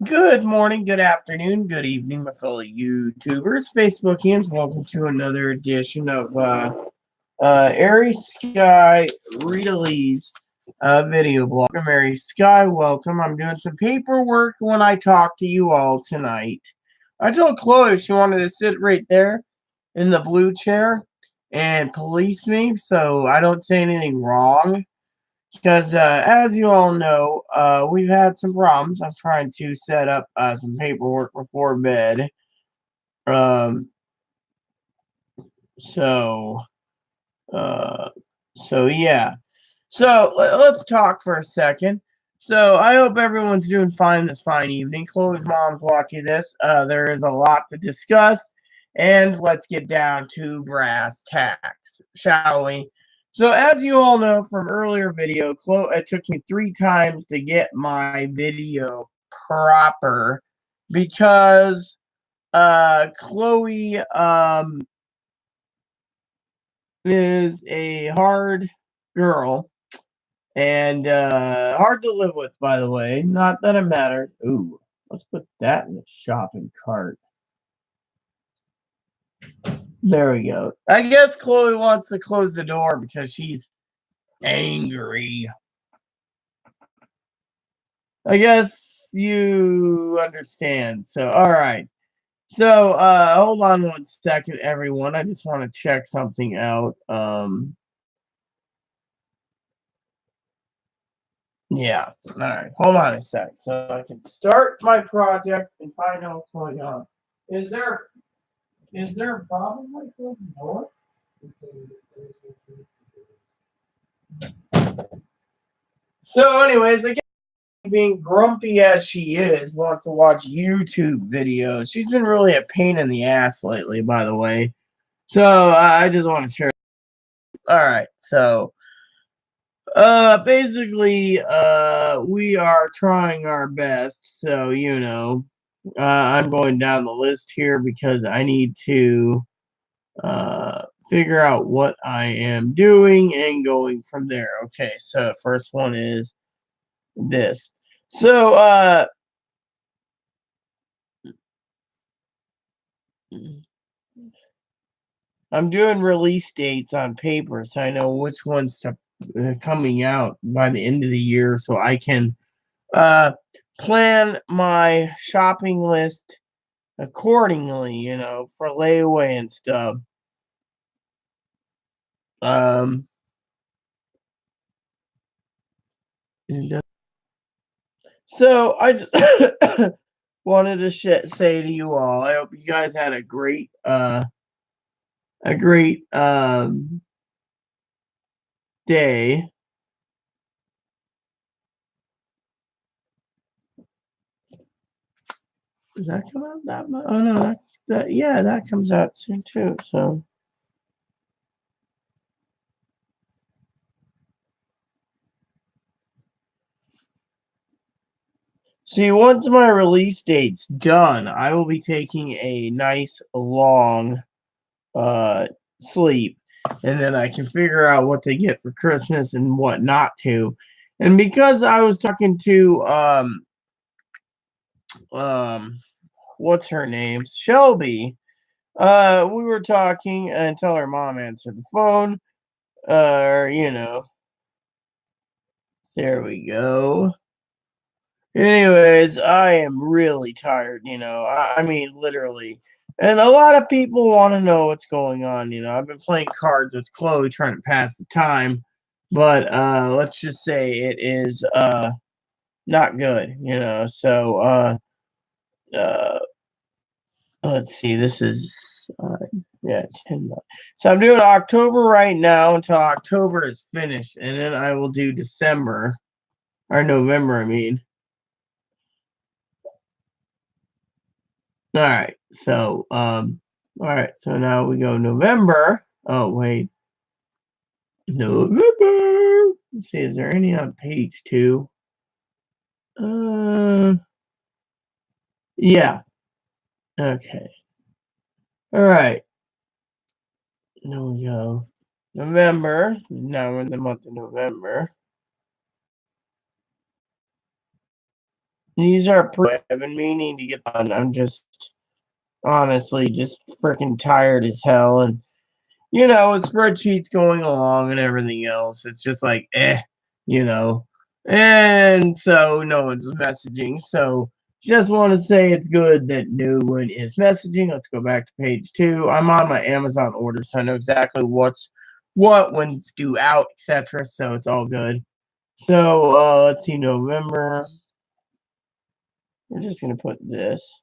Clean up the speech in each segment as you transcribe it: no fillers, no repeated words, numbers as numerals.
Good morning, good afternoon, good evening, my fellow YouTubers, Facebookians. Welcome to another edition of Airy Sky Rita Lee's video blog. I'm Airy Sky. Welcome. I'm doing some paperwork when I talk to you all tonight. I told Chloe she wanted to sit right there in the blue chair and police me so I don't say anything wrong. Because as you all know, we've had some problems. I'm trying to set up some paperwork before bed. Um, so, uh, yeah. So let's talk for a second. So I hope everyone's doing fine this fine evening. Chloe's mom's watching this. There is a lot to discuss, and let's get down to brass tacks, shall we? So as you all know from earlier video, it took me 3 times to get my video proper because Chloe is a hard girl and hard to live with, by the way. Not that it matters. Ooh, let's put that in the shopping cart. There we go. I guess Chloe wants to close the door because she's angry. I guess you understand. So, all right. So, hold on 1 second, everyone. I just want to check something out. Yeah. All right. Hold on a sec, so I can start my project and find out what's going on. Is there a problem with the door? So, anyways, again, being grumpy as she is, wants to watch YouTube videos. She's been really a pain in the ass lately, by the way. So I just want to share. All right, so basically, we are trying our best. So I'm going down the list here because I need to figure out what I am doing and going from there. Okay, so first one is this. So I'm doing release dates on paper so I know which ones to coming out by the end of the year so I can plan my shopping list accordingly, for layaway and stuff. Um so I just wanted to say to you all, I hope you guys had a great day. Does that come out that much? Oh no, that comes out soon too. So see, once my release date's done, I will be taking a nice long sleep, and then I can figure out what to get for Christmas and what not to. And because I was talking to what's her name? Shelby. We were talking until her mom answered the phone. There we go. Anyways, I am really tired, I mean, literally. And a lot of people want to know what's going on, I've been playing cards with Chloe trying to pass the time, but let's just say it is not good, So uh let's see, this is yeah, 10 months. So I'm doing October right now until October is finished, and then I will do December or November, I mean. Alright, so, alright, so now we go November. Oh, wait. November! Let's see, is there any on page 2? Yeah. Okay. Alright. There we go. November. Now we're in the month of November. These are I've been meaning to get done. I'm just honestly just freaking tired as hell, and with spreadsheets going along and everything else, it's just like you know. And so no one's messaging. So just want to say it's good that no one is messaging. Let's go back to page 2. I'm on my Amazon order, so I know exactly what, when it's due out, etc. So it's all good. So let's see, November. We're just gonna put this.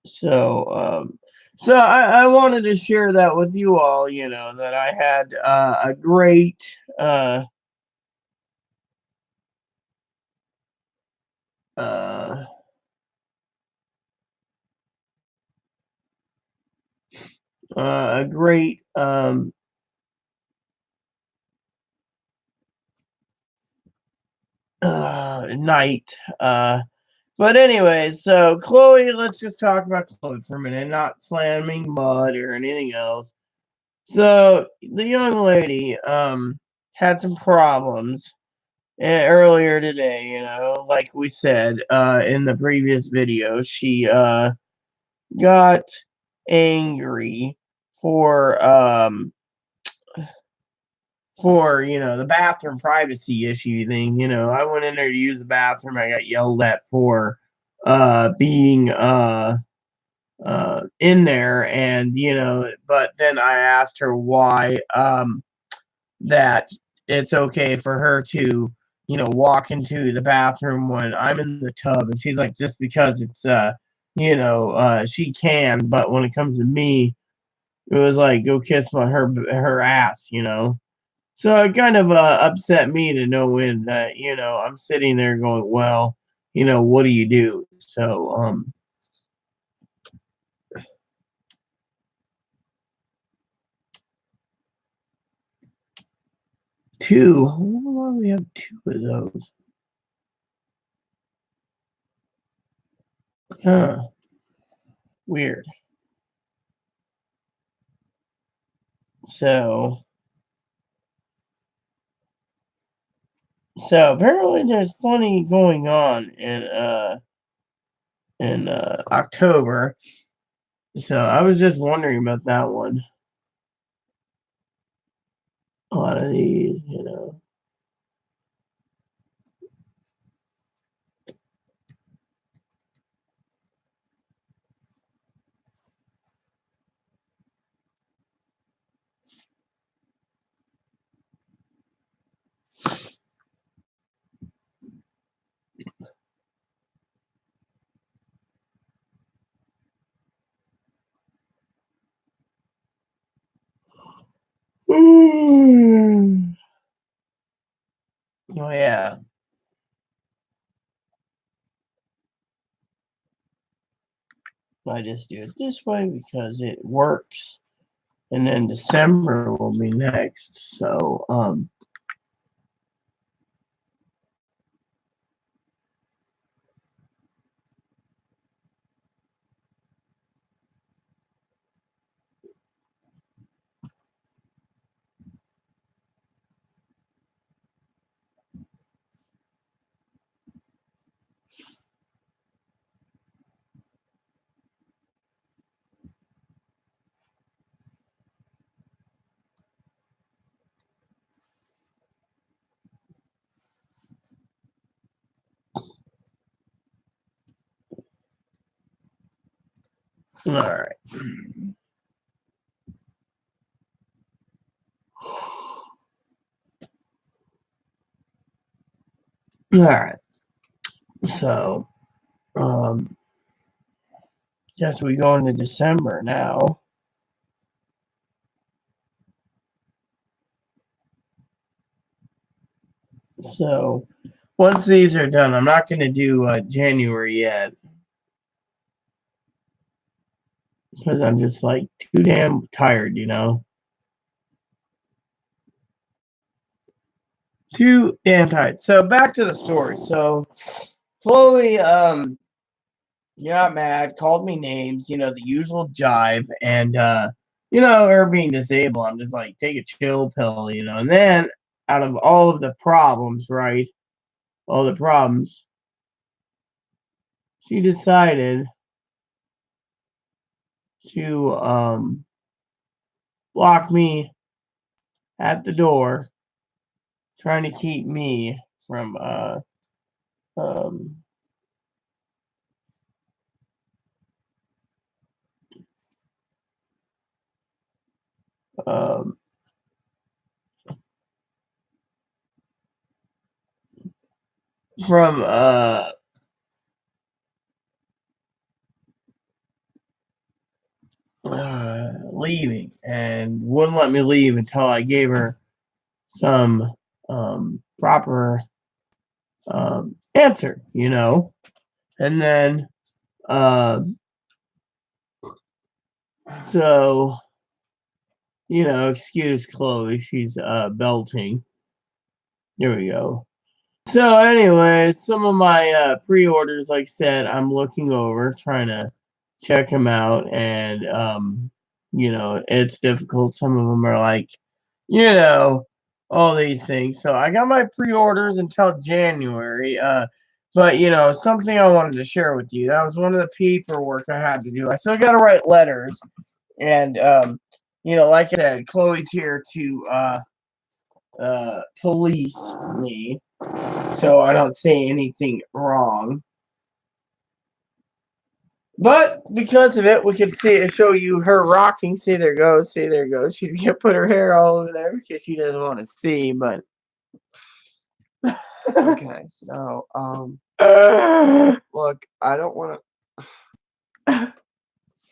So I wanted to share that with you all, that I had a great uh a great night. But anyway, so Chloe, let's just talk about Chloe for a minute, not slamming mud or anything else. So the young lady had some problems earlier today, like we said in the previous video. She got angry for the bathroom privacy issue thing. I went in there to use the bathroom. I got yelled at for being in there, and but then I asked her why that it's okay for her to walk into the bathroom when I'm in the tub, and she's like, just because it's she can, but when it comes to me, it was like, go kiss her ass. So it kind of upset me to no end that I'm sitting there going, well, what do you do? So 2. I wonder why we have 2 of those. Huh. Weird. So apparently there's plenty going on in October. So I was just wondering about that one. A lot of these. Oh yeah. I just do it this way because it works. And then December will be next. So all right. All right. So guess we go into December now. So once these are done, I'm not going to do January yet because I'm just like too damn tired, Too damn tired. So back to the story. So Chloe got mad, called me names, the usual jive, and her being disabled, I'm just like, take a chill pill, and then out of all of the problems, right? all the problems, she decided to block me at the door, trying to keep me from um um from leaving, and wouldn't let me leave until I gave her some proper answer, and then uh so excuse Chloe, she's belting. There we go. So anyway, some of my pre-orders, like I said, I'm looking over, trying to check them out, and it's difficult. Some of them are like, you know, all these things. So I got my pre-orders until January. But something I wanted to share with you. That was one of the paperwork I had to do. I still got to write letters, and like I said, Chloe's here to police me so I don't say anything wrong. But because of it, we can show you her rocking. See, there goes. See, there goes. She's gonna put her hair all over there because she doesn't want to see. But okay, so look, I don't want to.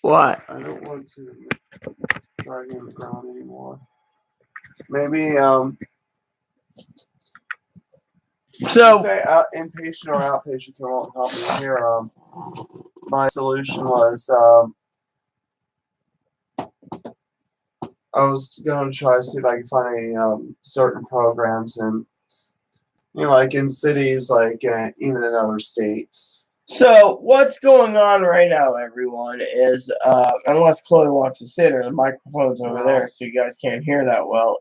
What? I don't want to drag you on the ground anymore. Maybe So say inpatient or outpatient care won't help me here. My solution was I was gonna try to see if I could find any certain programs and like in cities, like even in other states. So what's going on right now, everyone, is unless Chloe wants to sit her, the microphone's over there, so you guys can't hear that well.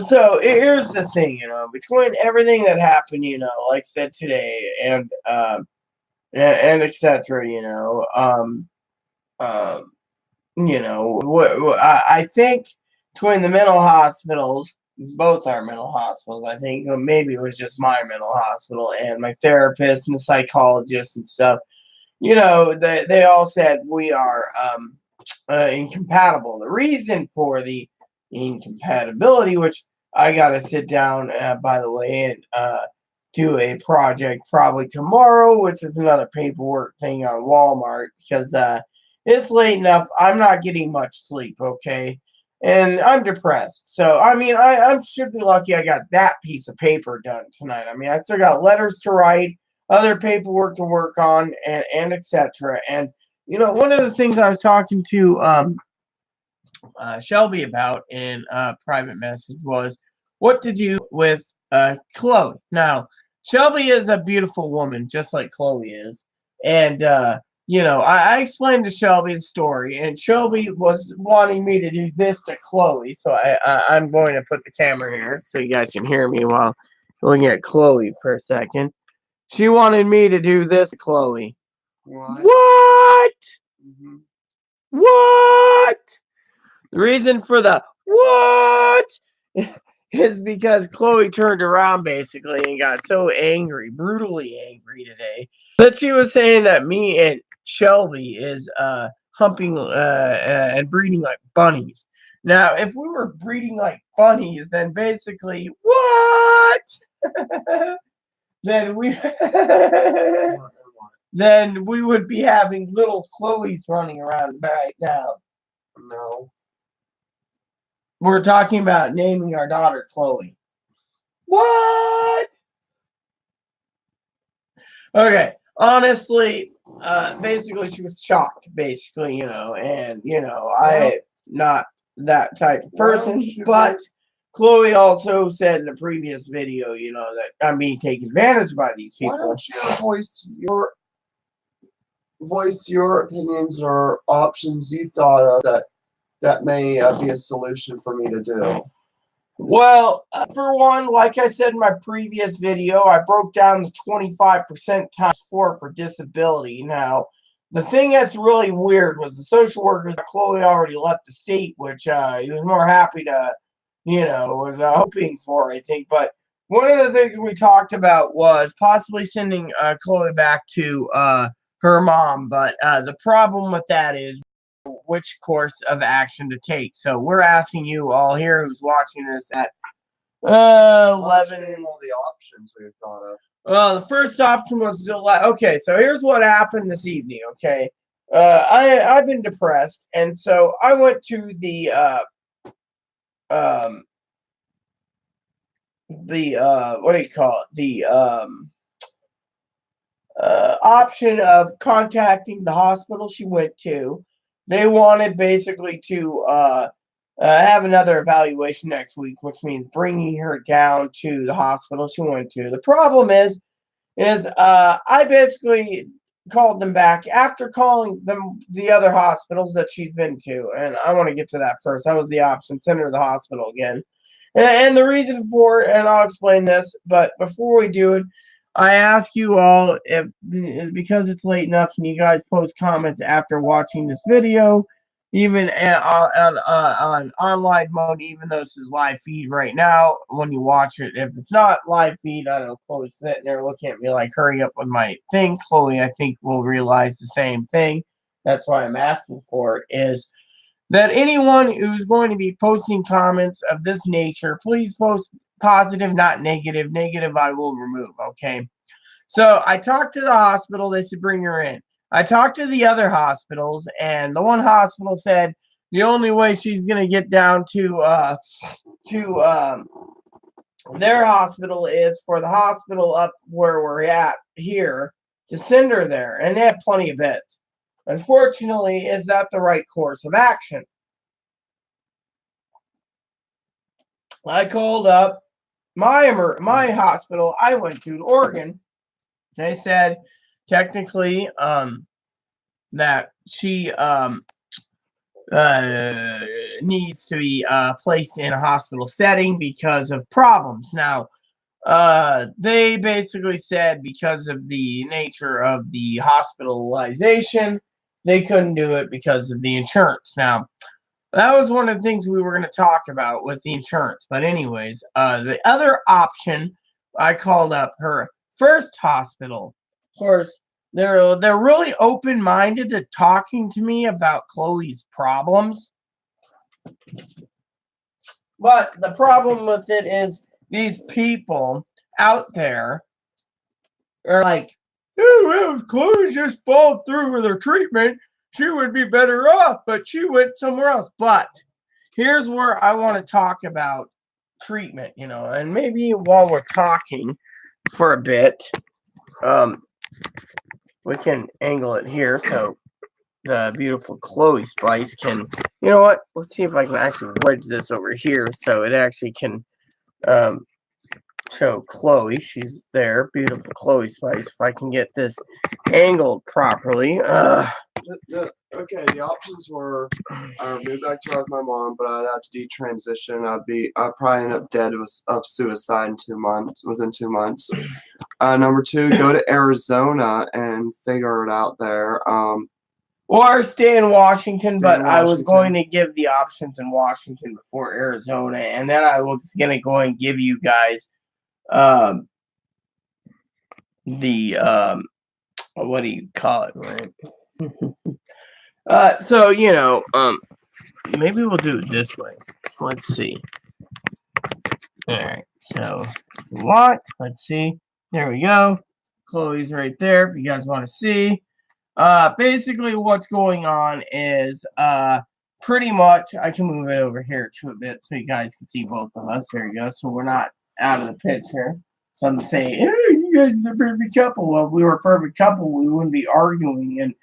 So here's the thing, between everything that happened, like I said today, and etc. I think between the mental hospitals, both our mental hospitals, I think maybe it was just my mental hospital and my therapist and the psychologist and stuff. They all said we are incompatible. The reason for the incompatibility, which I got to sit down, by the way, and do a project probably tomorrow, which is another paperwork thing on Walmart because it's late enough. I'm not getting much sleep, okay? And I'm depressed. So, I mean, I should be lucky I got that piece of paper done tonight. I mean, I still got letters to write, other paperwork to work on, and etc. And, one of the things I was talking to Shelby about in a private message was what to do with Chloe. Now, Shelby is a beautiful woman, just like Chloe is. And, I explained to Shelby the story, and Shelby was wanting me to do this to Chloe. So I'm going to put the camera here so you guys can hear me while looking at Chloe for a second. She wanted me to do this to Chloe. What? Mm-hmm. What? The reason for the what is because Chloe turned around basically and got so angry, brutally angry today, that she was saying that me and Shelby is humping and breeding like bunnies. Now, if we were breeding like bunnies, then basically what? then we then we would be having little Chloes running around right now. No. We're talking about naming our daughter Chloe. What? Okay. Honestly, basically she was shocked, basically, and I'm not that type of person, but Chloe also said in a previous video, that I'm being taken advantage by these people. Why don't you voice your opinions or options you thought of that may be a solution for me to do? Well, for one, like I said in my previous video, I broke down the 25% times 4 for disability. Now, the thing that's really weird was the social worker, Chloe, already left the state, which he was more happy to, was hoping for, I think. But one of the things we talked about was possibly sending Chloe back to her mom. But the problem with that is which course of action to take. So we're asking you all here who's watching this at 11. All the options we've thought of. Well, the first option was okay. So here's what happened this evening. Okay, I've been depressed, and so I went to the what do you call it? The option of contacting the hospital she went to. They wanted basically to have another evaluation next week, which means bringing her down to the hospital she went to. The problem is I basically called them back after calling them the other hospitals that she's been to, and I want to get to that first. That was the option, send her to the hospital again. And the reason for it, and I'll explain this, but before we do it, I ask you all if, because it's late enough, can you guys post comments after watching this video, even on online mode, even though this is live feed right now, when you watch it. If it's not live feed, I don't know, Chloe's sitting there looking at me like, hurry up with my thing. Chloe, I think, will realize the same thing. That's why I'm asking for it, is that anyone who's going to be posting comments of this nature, please post positive, not negative. Negative, I will remove, okay? So I talked to the hospital. They said, bring her in. I talked to the other hospitals, and the one hospital said the only way she's going to get down to their hospital is for the hospital up where we're at here to send her there, and they have plenty of beds. Unfortunately, is that the right course of action? I called up my hospital I went to in Oregon. They said technically that she needs to be placed in a hospital setting because of problems. Now, they basically said because of the nature of the hospitalization, they couldn't do it because of the insurance. Now, that was one of the things we were going to talk about with the insurance. But anyways, the other option, I called up her first hospital. Of course, they're really open-minded to talking to me about Chloe's problems. But the problem with it is these people out there are like, oh, well, if Chloe just followed through with her treatment, she would be better off, but she went somewhere else. But here's where I want to talk about treatment, and maybe while we're talking for a bit, we can angle it here so the beautiful Chloe Spice can, you know what? Let's see if I can actually wedge this over here so it actually can show Chloe. She's there, beautiful Chloe Spice. If I can get this angled properly. Okay, the options were move back to with my mom, but I'd have to detransition. I'd probably end up dead of suicide in 2 months. Within 2 months. Number 2, go to Arizona and figure it out there. Or stay in Washington, but I was going to give the options in Washington before Arizona, and then I was going to go and give you guys the what do you call it, right? So maybe we'll do it this way. Let's see. All right, so let's see. There we go. Chloe's right there if you guys want to see. Basically what's going on is pretty much, I can move it over here to a bit so you guys can see both of us. There you go. So we're not out of the picture. So I'm saying, hey, you guys are the perfect couple. Well, if we were a perfect couple, we wouldn't be arguing. And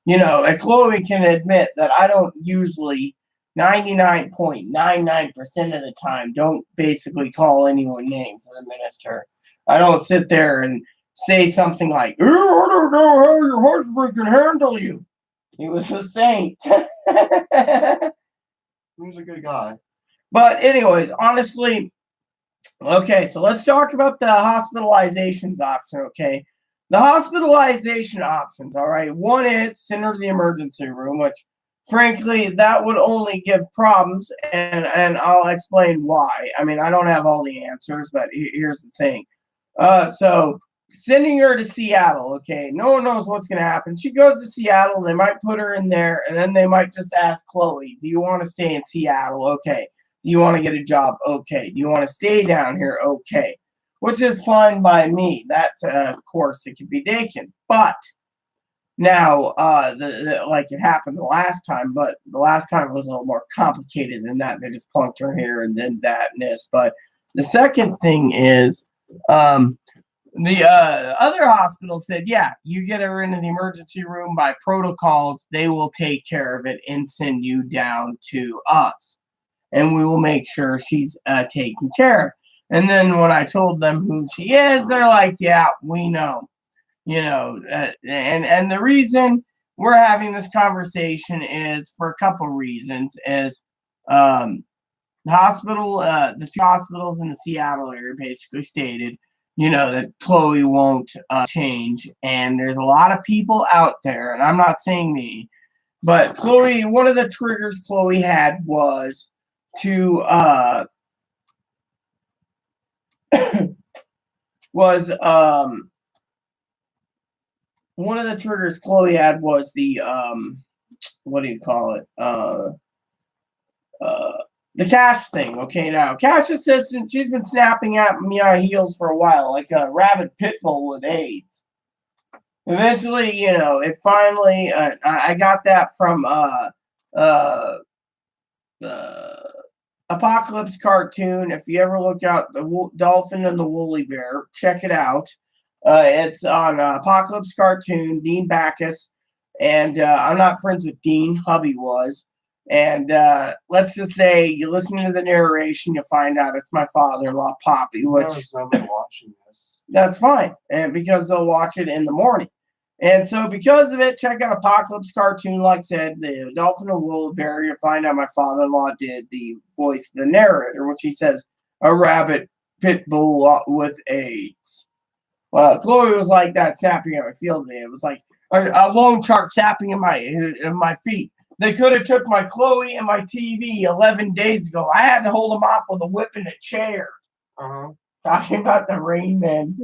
and Chloe can admit that I don't usually 99.99% of the time don't basically call anyone names as a minister. I don't sit there and say something like, I don't know how your husband can handle you. He was a saint. He was a good guy. But anyways, honestly, Okay, so let's talk about the hospitalizations option, okay? The hospitalization options, all right? One is send her to the emergency room, which frankly, that would only give problems, and I'll explain why. I mean, I don't have all the answers, but here's the thing. So sending her to Seattle, okay? No one knows what's gonna happen. She goes to Seattle, they might put her in there, and then they might just ask Chloe, do you want to stay in Seattle? Okay. Do you want to get a job? Okay. Do you want to stay down here? Okay. Which is fine by me. That's a course that can be taken. But now, like it happened the last time, but the last time was a little more complicated than that. They just plunked her here and then that and this. But the second thing is, the other hospital said, yeah, you get her into the emergency room by protocols. They will take care of it and send you down to us. And we will make sure she's taken care of. And then when I told them who she is, they're like, yeah, we know. And the reason we're having this conversation is for a couple reasons. Is the two hospitals in the Seattle area basically stated, that Chloe won't change. And there's a lot of people out there, and I'm not saying me, but Chloe, one of the triggers Chloe had was to was one of the triggers Chloe had was the what do you call it? The cash thing. Okay, now cash assistant, she's been snapping at me on heels for a while, like a rabid pit bull with AIDS. Eventually, it finally I got that from Apocalypse cartoon. If you ever look out the Dolphin and the Woolly Bear, check it out. It's on Apocalypse cartoon. Dean Backus, and I'm not friends with Dean. Hubby was, and let's just say you listen to the narration, you find out it's my father-in-law, Poppy. Which there's nobody watching this. That's fine, and because they'll watch it in the morning. And so, because of it, check out Apocalypse cartoon. Like I said, the Dolphin and Woolly Bear. You find out my father-in-law did the voice of the narrator, which he says a rabbit pit bull with AIDS. Well, Chloe was like that, snapping at my field today. It was like a lone shark snapping in my feet. They could have took my Chloe and my TV 11 days ago. I had to hold them off with a whip and a chair. Talking about the Rain Man.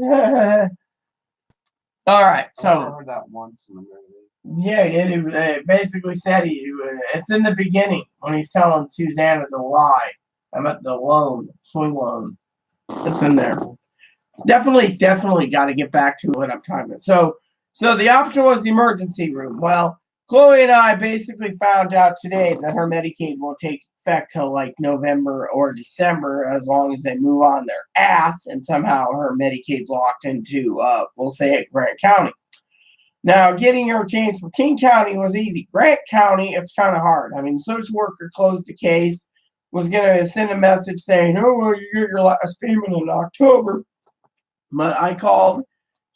All right, so I heard that once in the movie. Yeah, it basically said it's in the beginning when he's telling Susanna to lie about the swing loan. It's in there. Definitely got to get back to what I'm talking about. So the option was the emergency room. Well, Chloe and I basically found out today that her Medicaid will take effect till like November or December, as long as they move on their ass, and somehow her Medicaid's locked into, we'll say, Grant County. Now, getting her changed from King County was easy. Grant County, it's kind of hard. I mean, the social worker closed the case, was going to send a message saying, oh, well, you get your last payment in October. But I called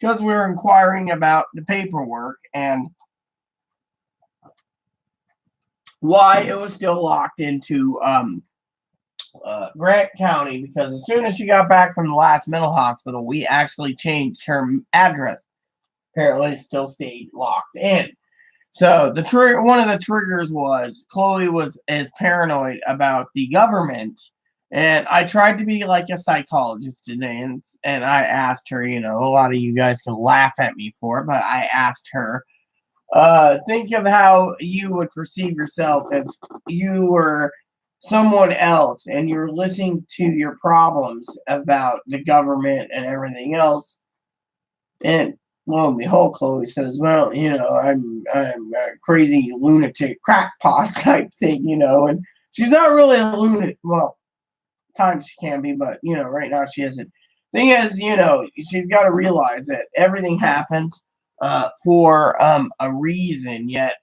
because we were inquiring about the paperwork and why it was still locked into Grant County, because as soon as she got back from the last mental hospital, we actually changed her address. Apparently, it still stayed locked in. So one of the triggers was Chloe is paranoid about the government, and I tried to be like a psychologist today, and I asked her. A lot of you guys can laugh at me for it, but I asked her, think of how you would perceive yourself if you were someone else and you're listening to your problems about the government and everything else, and lo and behold, Chloe says, well, I'm a crazy lunatic crackpot type thing, and she's not really a lunatic. Well, times she can be, but right now she isn't. Thing is, she's got to realize that everything happens for a reason. Yet,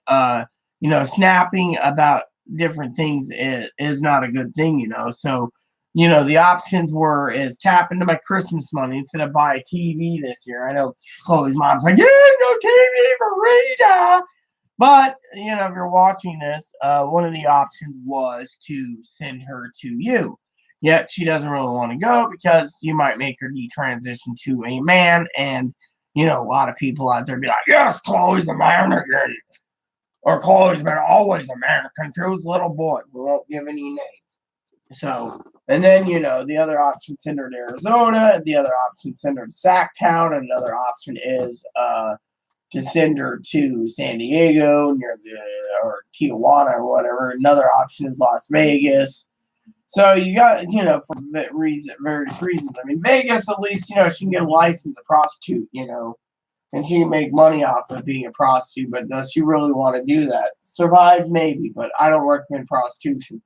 snapping about different things is not a good thing. So the options is tap into my Christmas money instead of buy a TV this year. I know Chloe's mom's like, yeah, no TV for Rita. But, if you're watching this, one of the options was to send her to you. Yet she doesn't really want to go because you might make her detransition to a man. And, a lot of people out there be like, yes, Chloe's a man again. Or Chloe's been always a man, a confused little boy. We won't give any names. So, and then, the other option send her to Arizona. The other option send her to Sacktown. Another option is to send her to San Diego or Tijuana or whatever. Another option is Las Vegas. So you got, for various reasons. I mean, Vegas, at least, she can get a license to prostitute, and she can make money off of being a prostitute. But does she really want to do that? Survive, maybe, but I don't recommend prostitution.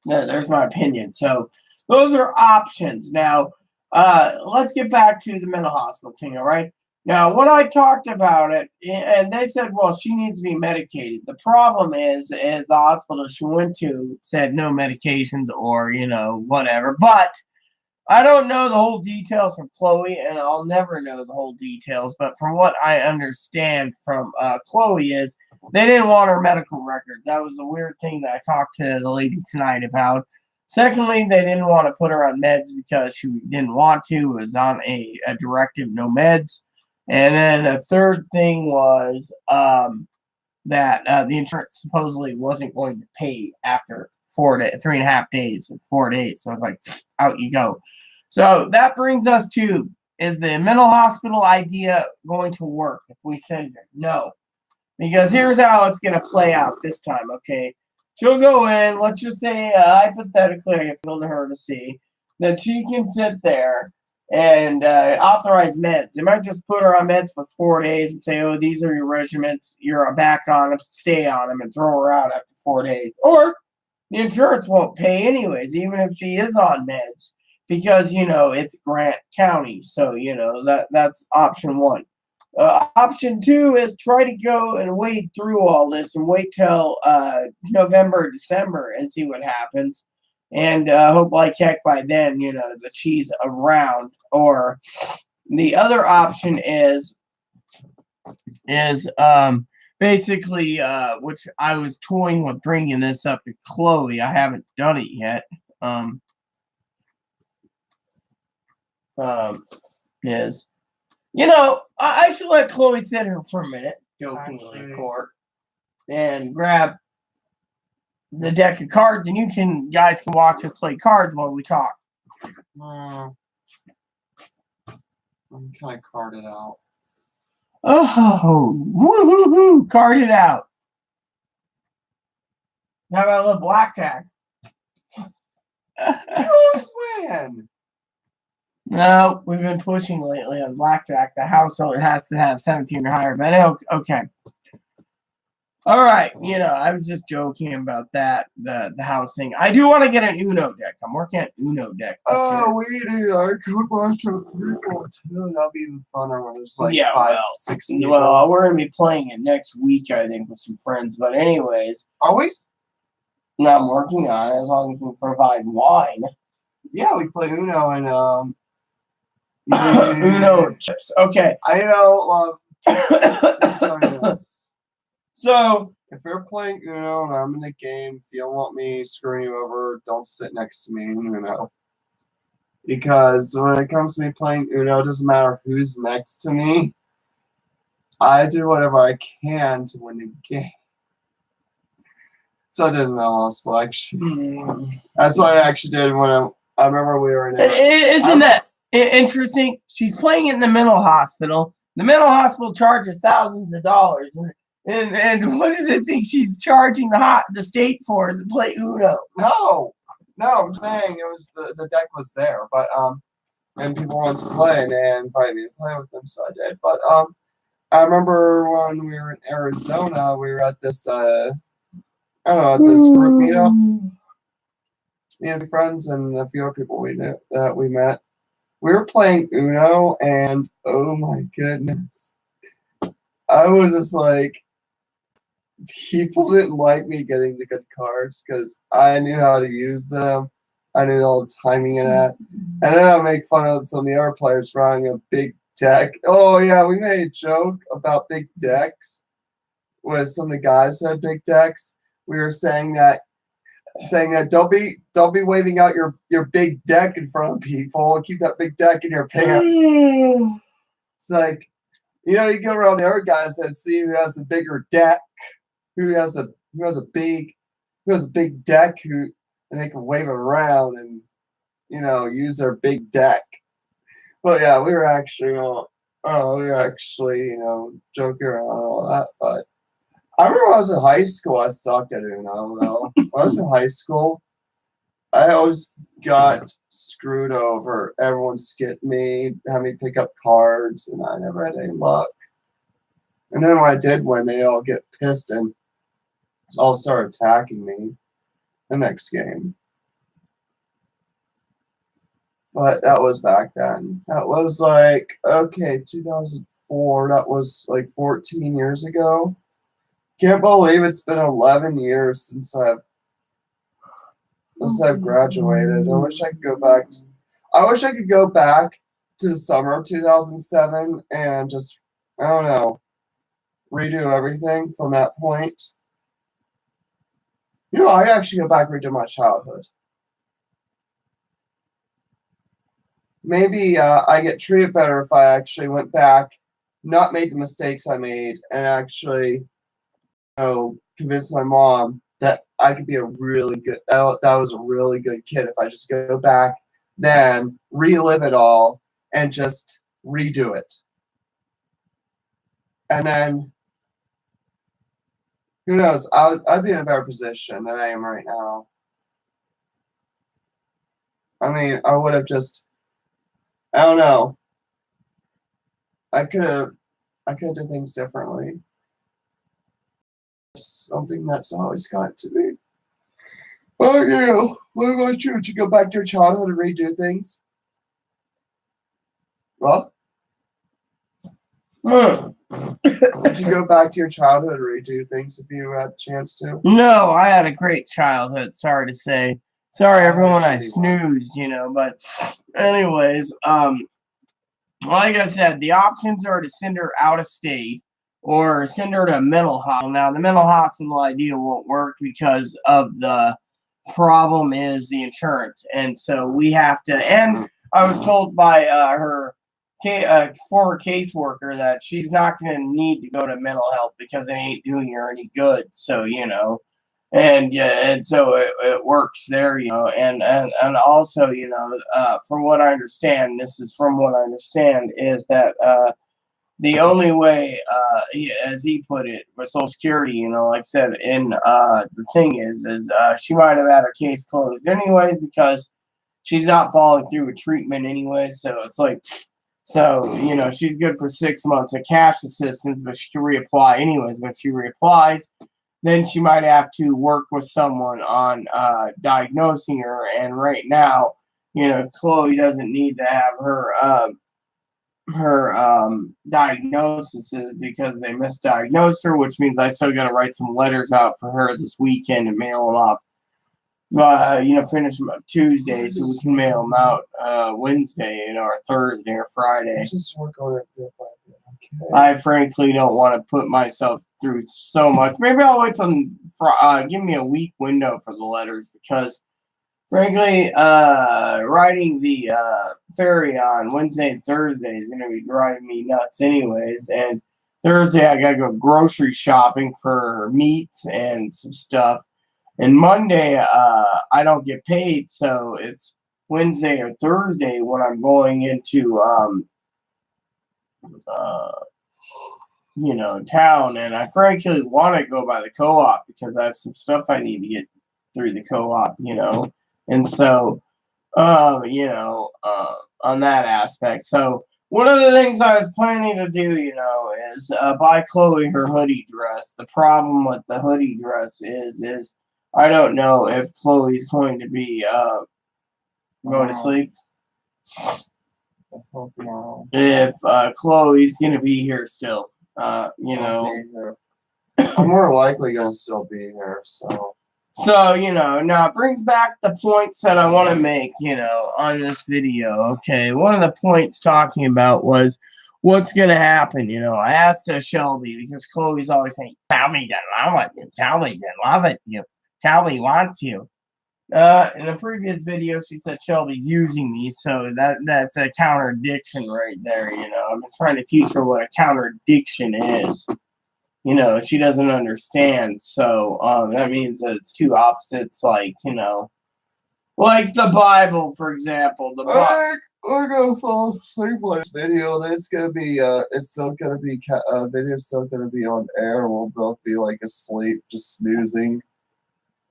Yeah, there's my opinion. So those are options. Now, let's get back to the mental hospital thing, all right? Now, when I talked about it, and they said, well, she needs to be medicated. The problem is the hospital she went to said no medications or, whatever. But I don't know the whole details from Chloe, and I'll never know the whole details. But from what I understand from Chloe is they didn't want her medical records. That was the weird thing that I talked to the lady tonight about. Secondly, they didn't want to put her on meds because she didn't want to. It was on a directive, no meds. And then a third thing was that the insurance supposedly wasn't going to pay after 3.5 days, 4 days. So I was like, out you go. So that brings us to, is the mental hospital idea going to work if we send her? No. Because here's how it's going to play out this time, okay? She'll go in, let's just say, hypothetically, I get to go to her to see, that she can sit there and authorize meds. They might just put her on meds for 4 days and say, oh, these are your regimens. You're back on them. Stay on them and throw her out after 4 days. Or the insurance won't pay anyways, even if she is on meds. Because, it's Grant County. So, that's option one. Option two is try to go and wade through all this and wait till November, December and see what happens. And hope like heck by then, that she's around. Or the other option is basically, which I was toying with bringing this up to Chloe. I haven't done it yet. Is, I should let Chloe sit here for a minute, jokingly, of course, and grab the deck of cards, and guys can watch us play cards while we talk. I'm kind of carded out. Oh, woo-hoo-hoo, card it out. How about a little blackjack? You always win. No, we've been pushing lately on blackjack. The household has to have 17 or higher. But okay. All right, I was just joking about that, the house thing. I do want to get an Uno deck. I'm working on Uno deck. Oh, we do. I could watch a people too. That'll be even funner when there's like 6 people. Well, we're gonna be playing it next week, I think, with some friends. But anyways, always. No, I'm working on it as long as we provide wine. Yeah, we play Uno and Uno chips. Okay. I know. Tell you this. So, if you're playing Uno and I'm in the game, if you don't want me screwing you over, don't sit next to me in Uno. Because when it comes to me playing Uno, it doesn't matter who's next to me. I do whatever I can to win the game. So I did an hospital, actually. That's what I actually did when I remember we were in it. Isn't that interesting? She's playing it in the mental hospital. The mental hospital charges thousands of dollars. And what does it think she's charging the state for is to play Uno? No, I'm saying it was the deck was there, but and people wanted to play and they invited me to play with them, so I did. But I remember when we were in Arizona, we were at this this group meetup. Me and friends and a few other people we knew that we met. We were playing Uno, and oh my goodness, I was just like. People didn't like me getting the good cards because I knew how to use them. I knew all the timing in that. And then I make fun of some of the other players for having a big deck. Oh, yeah, we made a joke about big decks. When some of the guys had big decks, we were saying that saying that don't be waving out your big deck in front of people. Keep that big deck in your pants. It's like, you know, you go around the other guys and see who has the bigger deck, who has a big deck, and they can wave it around and, you know, use their big deck. But yeah, we were actually you know, joking around and all that. But I remember when I was in high school, I sucked at Uno. Though. When I was in high school, I always got screwed over. Everyone skipped me, had me pick up cards, and I never had any luck. And then when I did win, they all get pissed and all start attacking me the next game. But that was back then. That was like, okay, 2004. That was like 14 years ago. Can't believe it's been 11 years since I've graduated. I wish I could go back. I wish I could go back to the summer of 2007 and just, I don't know, redo everything from that point. You know, I actually go back and redo my childhood. Maybe I get treated better if I actually went back, not made the mistakes I made, and actually, you know, convince my mom that I could be a really good, that was a really good kid if I just go back, then relive it all, and just redo it. And then, who knows, I'd be in a better position than I am right now. I mean, I would have just, I don't know. I could have done things differently. Something that's always got to me. Oh, yeah. What about you? Would you go back to your childhood and redo things? Well, would you go back to your childhood and redo things if you had a chance to? No, I had a great childhood. Sorry to say. Sorry, everyone, I snoozed, you know. But, anyways, like I said, the options are to send her out of state or send her to a mental hospital. Now, the mental hospital idea won't work because of the problem is the insurance, and so we have to. And I was told by her former caseworker that she's not going to need to go to mental health because it ain't doing her any good. So you know, and yeah, and so it works there, you know, and also, you know, from what I understand, this is from what I understand, is that the only way, as he put it, with Social Security, you know, like I said, the thing is she might have had her case closed anyways because she's not following through with treatment anyways. So it's like, so you know, she's good for 6 months of cash assistance, but she can reapply anyways. When she reapplies, then she might have to work with someone on diagnosing her. And right now, you know, Chloe doesn't need to have her diagnosis because they misdiagnosed her, which means I still got to write some letters out for her this weekend and mail them off. You know, finish them up Tuesday so we can mail them out Wednesday, you know, or Thursday or Friday. Just work on it bit by bit. Okay. I frankly don't want to put myself through so much. Maybe I'll wait till give me a week window for the letters because, frankly, riding the ferry on Wednesday and Thursday is going to be driving me nuts, anyways. And Thursday I gotta go grocery shopping for meats and some stuff. And Monday I don't get paid, so it's Wednesday or Thursday when I'm going into you know, town, and I frankly want to go by the co-op because I have some stuff I need to get through the co-op, you know, and so, you know, on that aspect. So one of the things I was planning to do, you know, is buy Chloe her hoodie dress. The problem with the hoodie dress is I don't know if Chloe's going to be going to sleep. If Chloe's gonna be here still, you know, I'm more likely gonna still be here. So you know, now it brings back the points that I want to make, you know, on this video. Okay, one of the points talking about was what's gonna happen. You know, I asked Shelby because Chloe's always saying, "Tell me you love it, you. Tell me you love it, you. Tell me wants you." In the previous video, she said Shelby's using me, so that's a contradiction right there. I'm trying to teach her what a contradiction is. She doesn't understand. So that means that it's two opposites, like like the Bible, for example. We're gonna fall asleep on this video, and it's gonna be it's still gonna be video's still gonna be on air. We'll both be like asleep, just snoozing.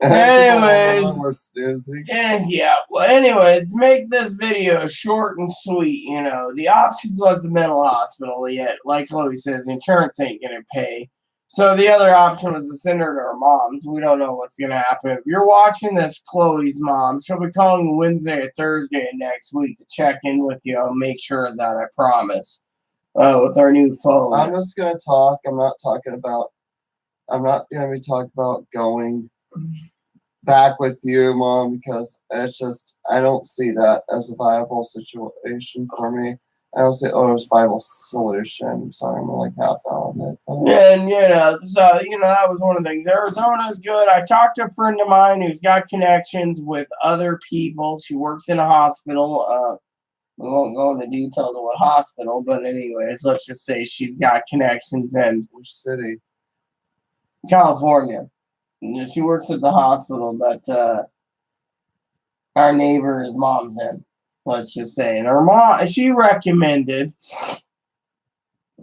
Anyways, we're snoozing. And yeah, well, anyways, make this video short and sweet. The option was the mental hospital. Yet, like Chloe says, insurance ain't gonna pay. So the other option was to send her to her mom's. We don't know what's gonna happen. If you're watching this, Chloe's mom, she'll be calling you Wednesday or Thursday next week to check in with you and make sure that I promise. With our new phone. I'm just gonna talk. I'm not gonna be talking about going back with you, Mom, because it's just I don't see that as a viable situation for me. I don't see it as a viable solution. Sorry, I'm like half out of it. And so that was one of the things. Arizona's good. I talked to a friend of mine who's got connections with other people. She works in a hospital. We won't go into details of what hospital, but anyways, let's just say she's got connections in which city? California. She works at the hospital that our neighbor's mom's in. Let's just say, and her mom, she recommended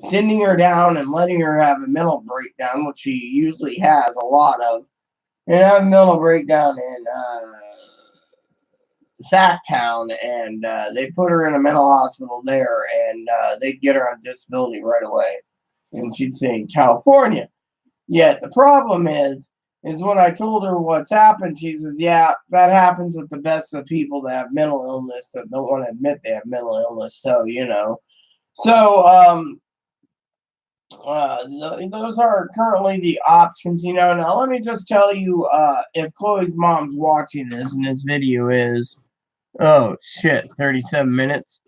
sending her down and letting her have a mental breakdown, which she usually has a lot of, and have a mental breakdown in Sacktown, and they put her in a mental hospital there, and they'd get her on disability right away, and she'd say in California. Yet the problem is when I told her what's happened, she says, yeah, that happens with the best of the people that have mental illness that don't want to admit they have mental illness. So, those are currently the options, Now, let me just tell you, if Chloe's mom's watching this, and this video is, 37 minutes.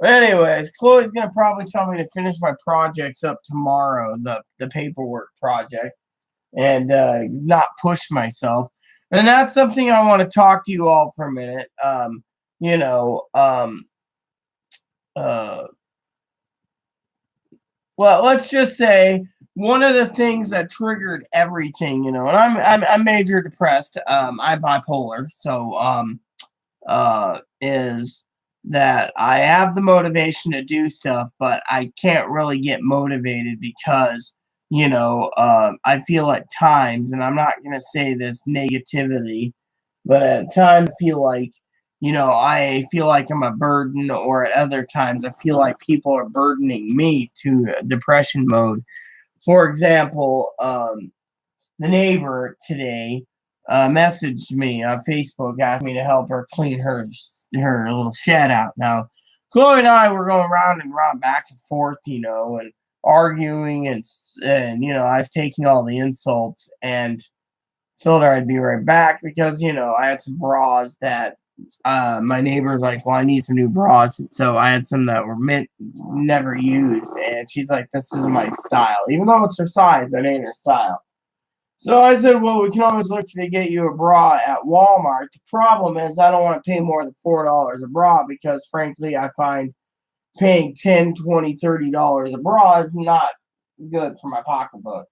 Anyways, Chloe's going to probably tell me to finish my projects up tomorrow, the paperwork project. And not push myself. And that's something I want to talk to you all for a minute. Well, let's just say one of the things that triggered everything, and I'm major depressed. I'm bipolar, so is that I have the motivation to do stuff, but I can't really get motivated because I feel at times, and I'm not going to say this negativity, but at times I feel like, I feel like I'm a burden, or at other times I feel like people are burdening me to depression mode. For example, the neighbor today messaged me on Facebook, asked me to help her clean her little shed out. Now, Chloe and I were going round and round, back and forth, and arguing, and I was taking all the insults and told her I'd be right back because I had some bras that my neighbor's like, well, I need some new bras, and so I had some that were never used, and she's like, this is my style, even though it's her size, that ain't her style. So I said, well, we can always look to get you a bra at Walmart. The problem is I don't want to pay more than $4 a bra because, frankly, I find paying $10, $20, $30 a bra is not good for my pocketbook.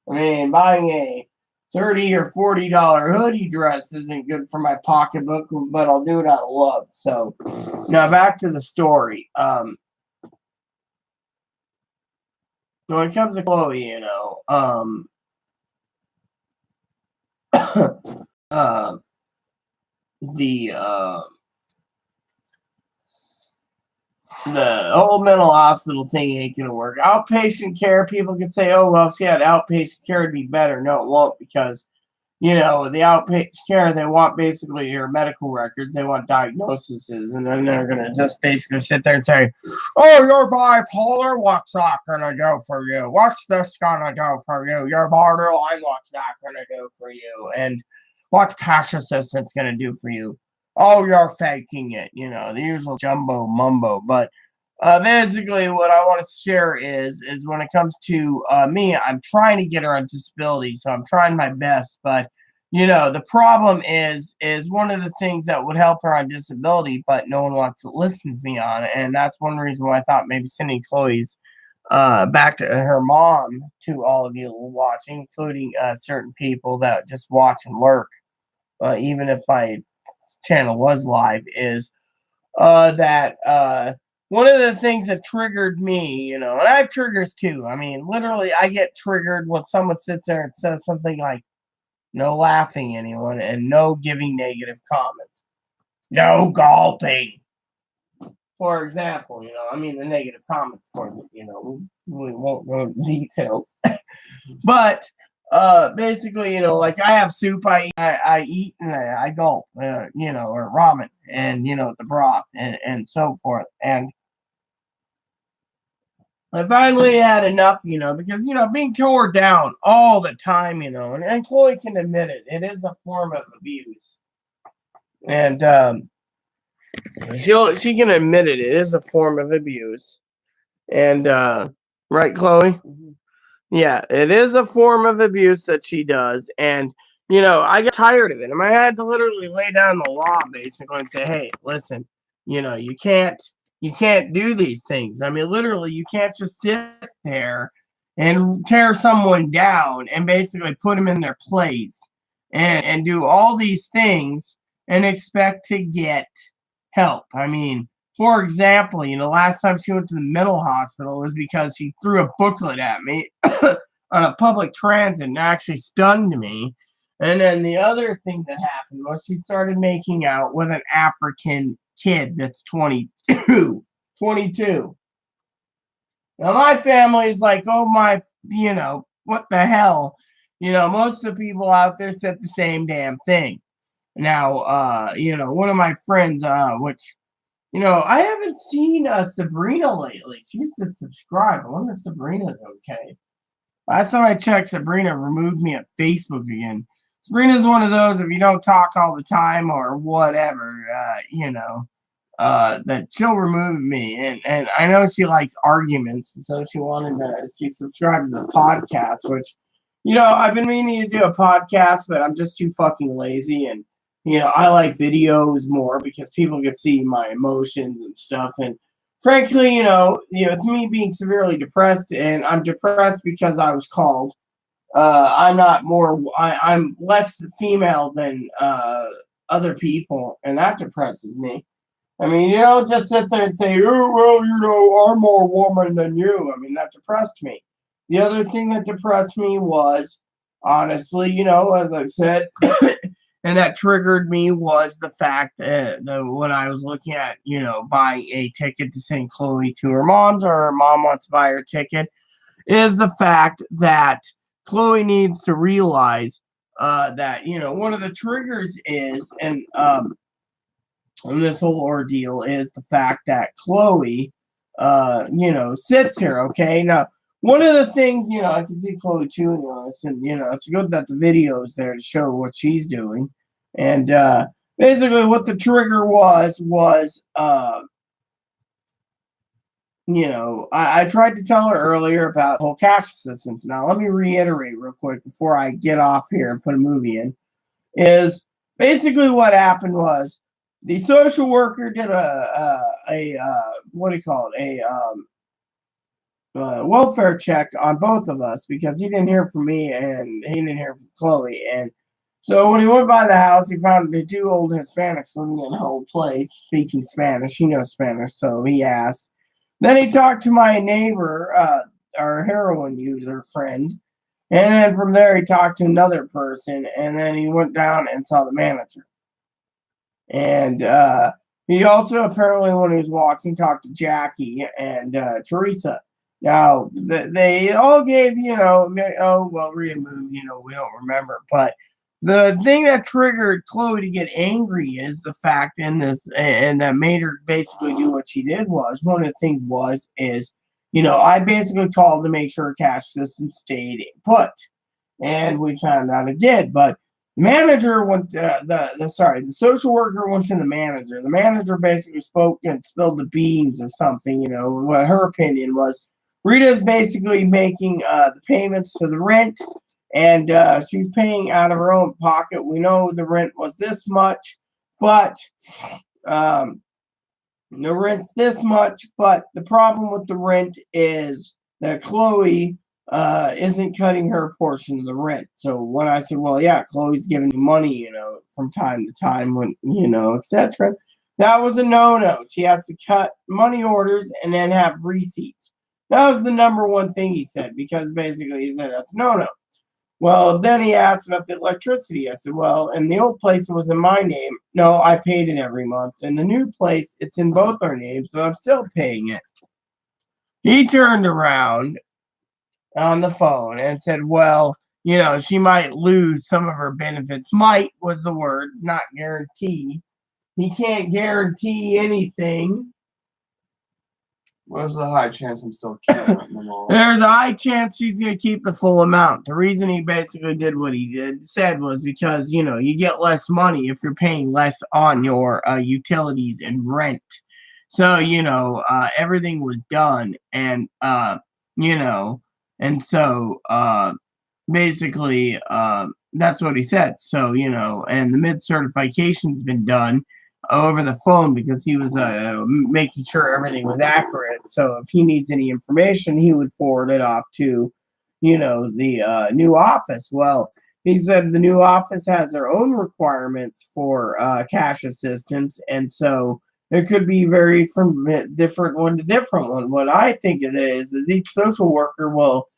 I mean, buying a $30 or $40 hoodie dress isn't good for my pocketbook, but I'll do it out of love. So now back to the story. So when it comes to Chloe, the old mental hospital thing ain't gonna work. Outpatient care, people could say, oh, well, if she had outpatient care, it'd be better. No, it won't, because, the outpatient care, they want basically your medical records, they want diagnoses, and then they're gonna just basically sit there and say, oh, you're bipolar, what's that gonna do for you? What's this gonna do for you? You're borderline, what's that gonna do for you? And what's cash assistance gonna do for you? Oh, you're faking it, the usual jumbo mumbo. But basically what I want to share is when it comes to me, I'm trying to get her on disability, so I'm trying my best, but the problem is one of the things that would help her on disability, but no one wants to listen to me on it. And that's one reason why I thought maybe sending Chloe's back to her mom to all of you watching, including certain people that just watch and lurk, even if my channel was live, is that one of the things that triggered me, and I have triggers too. I mean, literally, I get triggered when someone sits there and says something like, no laughing anyone, and no giving negative comments. No gulping. For example, I mean the negative comments for we won't go into details. But basically, like I have soup I eat and I gulp, or ramen and the broth and so forth. And I finally had enough, because being tore down all the time, and Chloe can admit it, it is a form of abuse. And she can admit it, it is a form of abuse. And right, Chloe? Mhm. Yeah, it is a form of abuse that she does. And I got tired of it. And I had to literally lay down the law basically and say, hey, listen, you can't do these things. I mean, literally, you can't just sit there and tear someone down and basically put them in their place and do all these things and expect to get help. I mean, for example, last time she went to the mental hospital was because she threw a booklet at me on a public transit and actually stunned me. And then the other thing that happened was she started making out with an African kid that's 22. 22. Now my family's like, oh my, what the hell? Most of the people out there said the same damn thing. Now, one of my friends, which I haven't seen Sabrina lately. She used to subscribe. I wonder if Sabrina's okay. Last time I checked, Sabrina removed me at Facebook again. Sabrina's one of those, if you don't talk all the time or whatever, that she'll remove me. And I know she likes arguments, and so she subscribed to the podcast, which, I've been meaning to do a podcast, but I'm just too fucking lazy. And, I like videos more because people can see my emotions and stuff. And frankly, me being severely depressed, and I'm depressed because I was called. I'm less female than other people, and that depresses me. I mean, you don't just sit there and say, oh, well, I'm more woman than you. I mean, that depressed me. The other thing that depressed me was, honestly, as I said, and that triggered me was the fact that when I was looking at, buying a ticket to send Chloe to her mom's, or her mom wants to buy her ticket, is the fact that Chloe needs to realize that, one of the triggers is, and this whole ordeal is the fact that Chloe, sits here, okay? Now, one of the things, I can see Chloe chewing on this, and, it's good that the video is there to show what she's doing. And basically what the trigger was, I tried to tell her earlier about the whole cash assistance. Now, let me reiterate real quick before I get off here and put a movie in, is basically what happened was the social worker did what do you call it? A welfare check on both of us because he didn't hear from me and he didn't hear from Chloe. And so when he went by the house, he found the two old Hispanics living in the whole place speaking Spanish. He knows Spanish, so he asked. Then he talked to my neighbor, our heroin user friend. And then from there, he talked to another person. And then he went down and saw the manager. And he also apparently, when he was walking, talked to Jackie and Teresa. Now, they all gave, oh, well, read a movie, we don't remember. But the thing that triggered Chloe to get angry is the fact and that made her basically do what she did was, one of the things is, I basically called to make sure cash system stayed put. And we found out it did. But the manager went, the social worker went to the manager. The manager basically spoke and spilled the beans or something, what her opinion was. Rita's basically making the payments to the rent and she's paying out of her own pocket. We know the rent was this much, but um, the rent's this much. But the problem with the rent is that Chloe isn't cutting her portion of the rent. So when I said, well, yeah, Chloe's giving me money, from time to time when, etc. That was a no-no. She has to cut money orders and then have receipts. That was the number one thing he said, because basically he said that's no-no. Well, then he asked about the electricity. I said, well, in the old place, it was in my name. No, I paid it every month. In the new place, it's in both our names, but I'm still paying it. He turned around on the phone and said, well, she might lose some of her benefits. Might was the word, not guarantee. He can't guarantee anything. There's a high chance I'm still keeping them all. There's a high chance she's going to keep the full amount. The reason he basically did what he said was because, you get less money if you're paying less on your utilities and rent. So, everything was done. And, and so basically that's what he said. So, and the mid-certification's been done over the phone because he was making sure everything was accurate. So if he needs any information, he would forward it off to, the new office. Well, he said the new office has their own requirements for cash assistance, and so it could be very from different one to different one. What I think it is each social worker will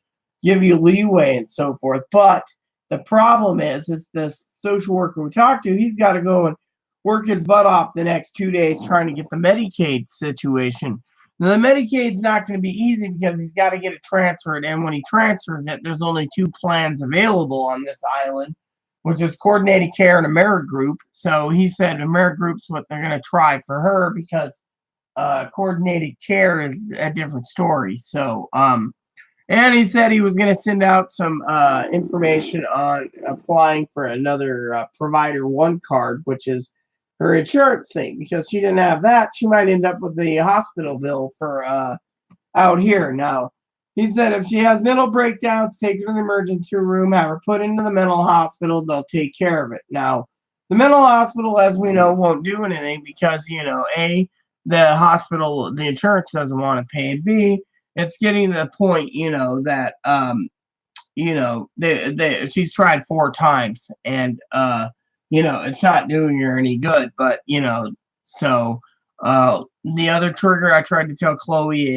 give you leeway and so forth. But the problem is the social worker we talked to, he's got to go and work his butt off the next 2 days trying to get the Medicaid situation. Now, the Medicaid's not going to be easy because he's got to get it transferred. And when he transfers it, there's only 2 plans available on this island, which is Coordinated Care and AmeriGroup. So he said AmeriGroup's what they're going to try for her because Coordinated Care is a different story. So, and he said he was going to send out some information on applying for another Provider One card, which is her insurance thing, because she didn't have that. She might end up with the hospital bill for out here. Now, he said if she has mental breakdowns, take her to the emergency room, have her put into the mental hospital, they'll take care of it. Now, the mental hospital, as we know, won't do anything because, A, the hospital, the insurance doesn't want to pay, and B, it's getting to the point, that, she's tried 4 times and, it's not doing her any good, but, so, the other trigger I tried to tell Chloe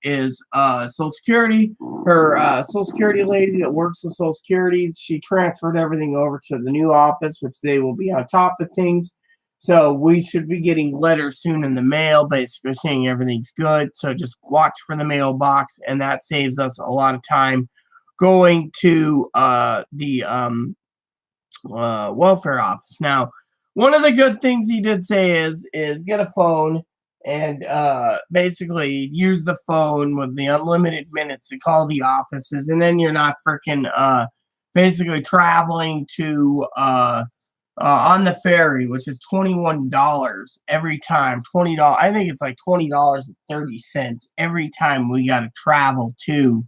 is Social Security. Her Social Security lady that works with Social Security, she transferred everything over to the new office, which they will be on top of things. So we should be getting letters soon in the mail, basically saying everything's good. So just watch for the mailbox, and that saves us a lot of time going to the welfare office. Now, one of the good things he did say is get a phone and basically use the phone with the unlimited minutes to call the offices, and then you're not freaking basically traveling to on the ferry, which is $21 every time. $20. I think it's like $20.30 every time we got to travel to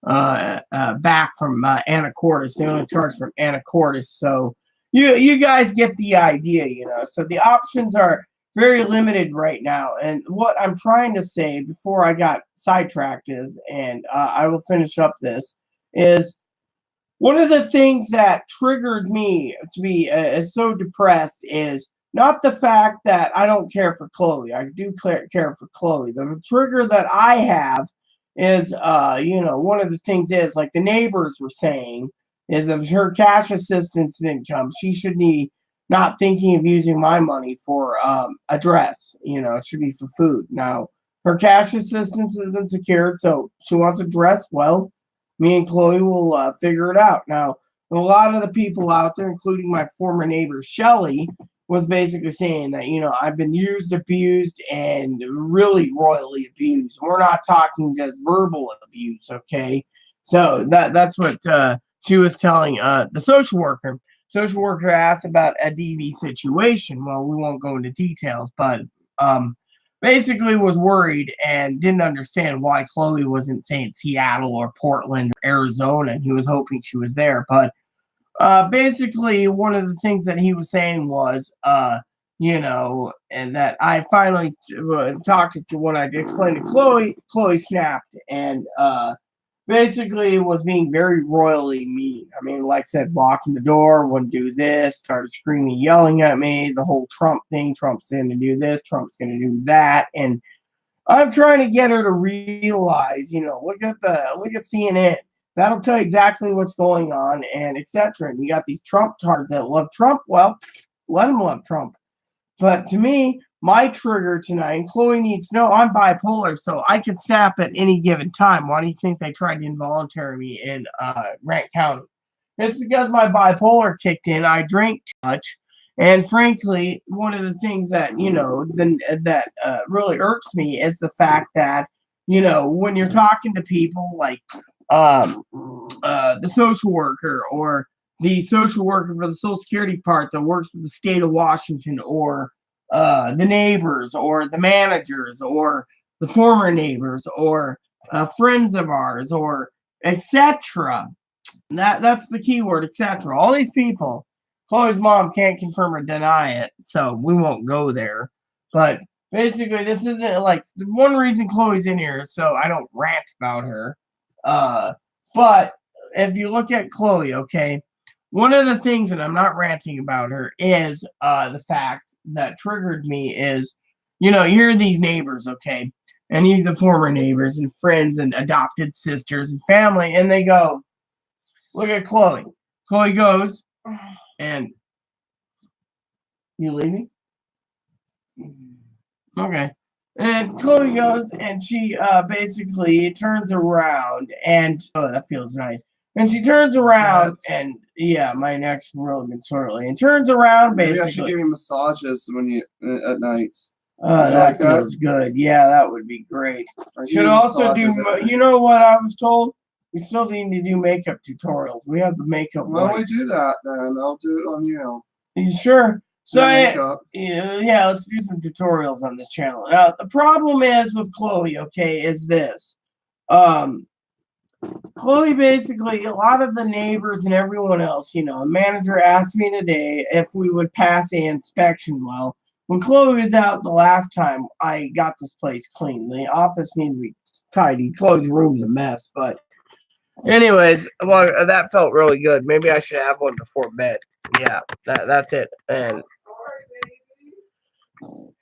back from Anacortes. They only charge from Anacortes, so you guys get the idea, So the options are very limited right now. And what I'm trying to say before I got sidetracked is, and I will finish up this, is one of the things that triggered me to be so depressed is not the fact that I don't care for Chloe. I do care for Chloe. The trigger that I have is, one of the things is, like the neighbors were saying, is if her cash assistance income, she should be not thinking of using my money for a dress. It should be for food. Now, her cash assistance has been secured, so she wants a dress. Well, me and Chloe will figure it out. Now, a lot of the people out there, including my former neighbor, Shelly, was basically saying that, I've been used, abused, and really royally abused. We're not talking just verbal abuse, okay? So that's what she was telling the social worker. Social worker asked about a DV situation. Well, we won't go into details, but basically was worried and didn't understand why Chloe wasn't saying Seattle or Portland or Arizona, and he was hoping she was there. But basically, one of the things that he was saying was, and that I finally talked to when I explained to Chloe. Chloe snapped and basically was being very royally mean. I mean, like I said, blocking the door, wouldn't do this, started screaming, yelling at me, the whole Trump thing. Trump's going to do this, Trump's going to do that, and I'm trying to get her to realize, look at CNN. That'll tell you exactly what's going on, and etc. And you got these Trump tards that love Trump. Well, let them love Trump. But to me, my trigger tonight, and Chloe needs to know I'm bipolar, so I can snap at any given time. Why do you think they tried to involuntary me in Grant County? It's because my bipolar kicked in. I drank too much. And frankly, one of the things that, really irks me is the fact that, when you're talking to people like the social worker or the social worker for the Social Security part that works with the state of Washington, or the neighbors or the managers or the former neighbors or friends of ours or etc. That's the key word, etc. All these people, Chloe's mom can't confirm or deny it, so we won't go there. But basically, this isn't like the one reason Chloe's in here, so I don't rant about her. But if you look at Chloe, okay, one of the things that I'm not ranting about her is the fact that triggered me is, you hear these neighbors, okay, and you the former neighbors and friends and adopted sisters and family, and they go, look at Chloe. Chloe goes, and you leaving? Okay. And Chloe goes, and she basically turns around, and oh, that feels nice. And she turns around, and yeah, my neck's really been swirly. And turns around, basically. Maybe I should give you massages when you at nights. That feels good. Yeah, that would be great. Should also do. You know what I was told? We still need to do makeup tutorials. We have the makeup. Well, we do that then. I'll do it on you. You sure? So yeah, let's do some tutorials on this channel. Now the problem is with Chloe, okay, is this. Chloe basically, a lot of the neighbors and everyone else, a manager asked me today if we would pass the inspection. Well, when Chloe was out the last time, I got this place clean. The office needs to be tidy. Chloe's room's a mess, but anyways, well, that felt really good. Maybe I should have one before bed. Yeah, that's it. And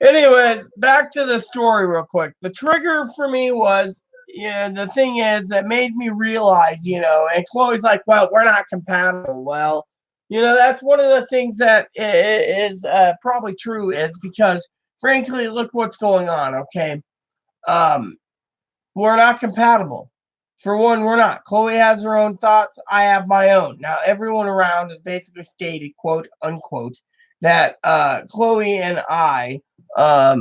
anyways, back to the story real quick. The trigger for me was, the thing is that made me realize, and Chloe's like, well, we're not compatible. Well, that's one of the things that is probably true, is because, frankly, look what's going on, okay? We're not compatible. For one, we're not. Chloe has her own thoughts. I have my own. Now, everyone around has basically stated, quote, unquote, that Chloe and I are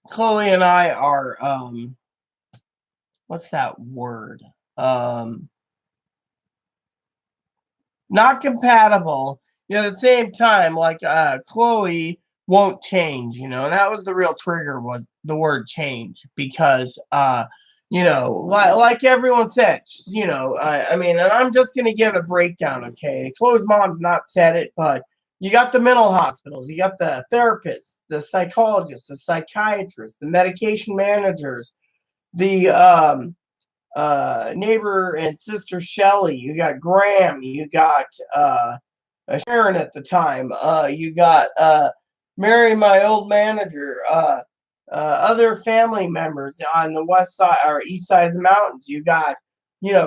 Chloe and I are what's that word? Not compatible. At the same time, like Chloe won't change, and that was the real trigger, was the word change, because like everyone said, I mean, and I'm just gonna give a breakdown, okay? Chloe's mom's not said it, but you got the mental hospitals, you got the therapists, the psychologists, the psychiatrists, the medication managers, the neighbor and sister Shelly, you got Graham, you got Sharon at the time, you got Mary, my old manager, other family members on the west side or east side of the mountains. You got,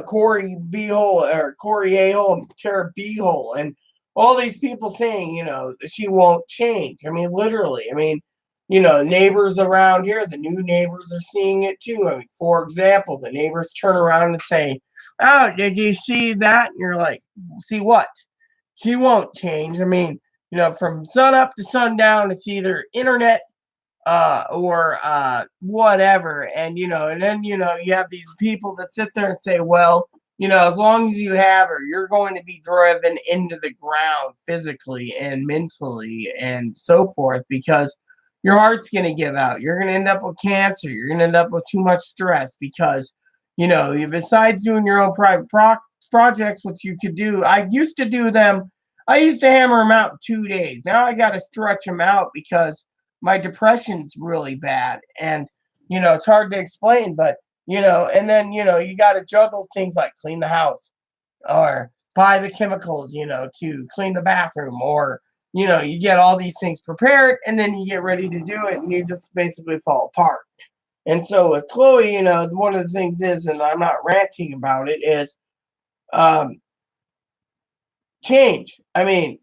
Corey Beehole or Corey A-hole and Tara Beehole, and all these people saying, she won't change. I mean, literally. I mean, neighbors around here, the new neighbors are seeing it too. I mean, for example, the neighbors turn around and say, "Oh, did you see that?" And you're like, "See what?" She won't change. I mean, from sun up to sundown, it's either internet or whatever. And, and then, you have these people that sit there and say, well, as long as you have her, you're going to be driven into the ground physically and mentally and so forth because your heart's going to give out. You're going to end up with cancer. You're going to end up with too much stress because, besides doing your own private projects, what you could do, I used to do them. I used to hammer them out in 2 days. Now I got to stretch them out because my depression's really bad. And, it's hard to explain, but and then, you got to juggle things like clean the house or buy the chemicals, to clean the bathroom or, you get all these things prepared and then you get ready to do it and you just basically fall apart. And so with Chloe, one of the things is, and I'm not ranting about it, is um, change. I mean,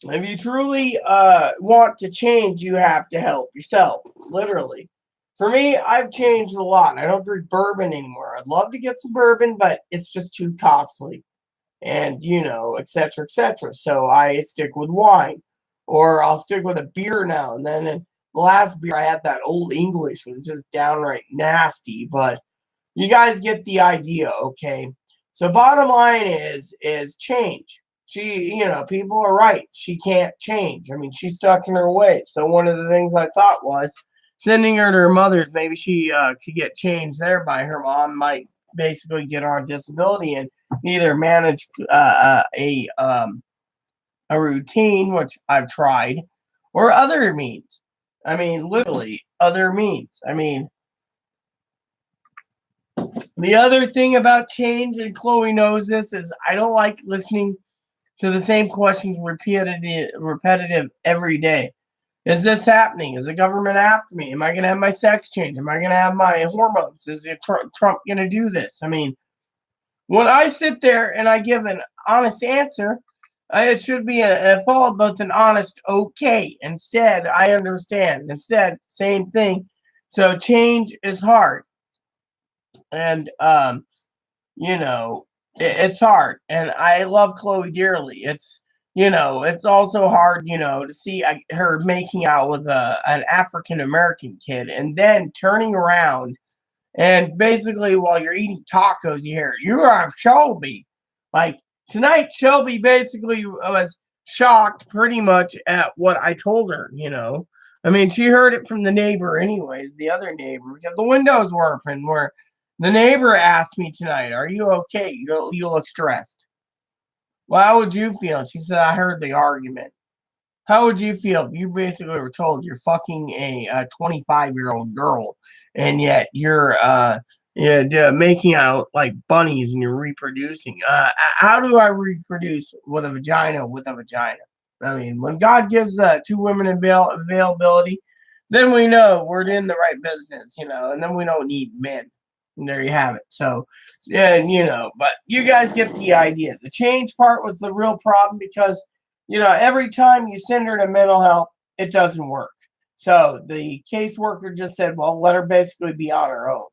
if you truly want to change, you have to help yourself, literally. For me, I've changed a lot. I don't drink bourbon anymore. I'd love to get some bourbon, but it's just too costly. And, et cetera, et cetera. So I stick with wine. Or I'll stick with a beer now and then. And the last beer I had, that Old English, was just downright nasty. But you guys get the idea, okay? So bottom line is change. People are right. She can't change. I mean, she's stuck in her ways. So one of the things I thought was sending her to her mother's. Maybe she could get changed there by her mom. Might basically get her on disability and either manage a routine, which I've tried, or other means. I mean, literally other means. I mean, the other thing about change, and Chloe knows this, is I don't like listening to the same questions repetitive every day. Is this happening? Is the government after me? Am I going to have my sex change? Am I going to have my hormones? Is Trump going to do this? I mean, when I sit there and I give an honest answer, it should be a followed with an honest okay. Instead, I understand. Instead, same thing. So change is hard. And, it's hard. And I love Chloe dearly. It's also hard, to see her making out with an African American kid and then turning around and basically while you're eating tacos, you hear, you are Shelby. Like tonight, Shelby basically was shocked pretty much at what I told her, I mean, she heard it from the neighbor anyways, the other neighbor, because the windows were open where the neighbor asked me tonight, are you okay? You look stressed. Well, how would you feel? And she said, I heard the argument. How would you feel if you basically were told you're fucking a 25-year-old girl and yet you're making out like bunnies and you're reproducing? How do I reproduce with a vagina with a vagina? I mean, when God gives two women availability, then we know we're in the right business, and then we don't need men. And there you have it. So, yeah, but you guys get the idea. The change part was the real problem because, every time you send her to mental health, it doesn't work. So the caseworker just said, well, let her basically be on her own,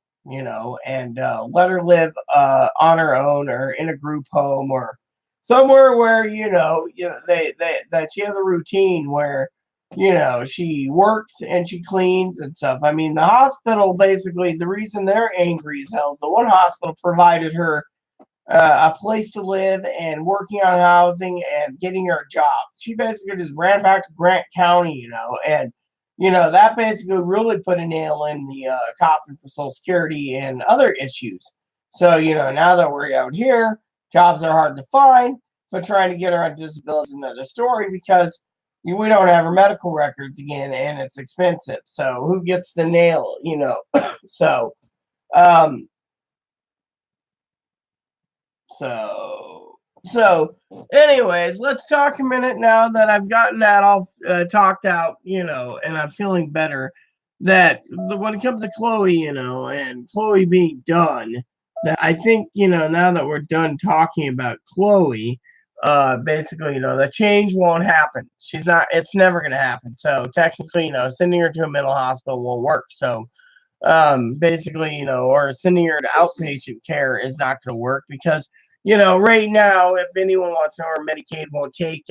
and let her live on her own or in a group home or somewhere where, that she has a routine where, she works and she cleans and stuff. I mean, the hospital basically, the reason they're angry as hell is the one hospital provided her a place to live and working on housing and getting her a job. She basically just ran back to Grant County, and that basically really put a nail in the coffin for Social Security and other issues. So now that we're out here, jobs are hard to find, but trying to get her on disability is another story because we don't have her medical records again, and it's expensive. So who gets the nail, So, um, so, anyways, let's talk a minute now that I've gotten that all talked out, and I'm feeling better. That when it comes to Chloe, and Chloe being done, that I think, now that we're done talking about Chloe, basically, the change won't happen. It's never going to happen. So technically, sending her to a mental hospital won't work. So, basically, or sending her to outpatient care is not going to work because, right now, if anyone wants to know, Medicaid won't take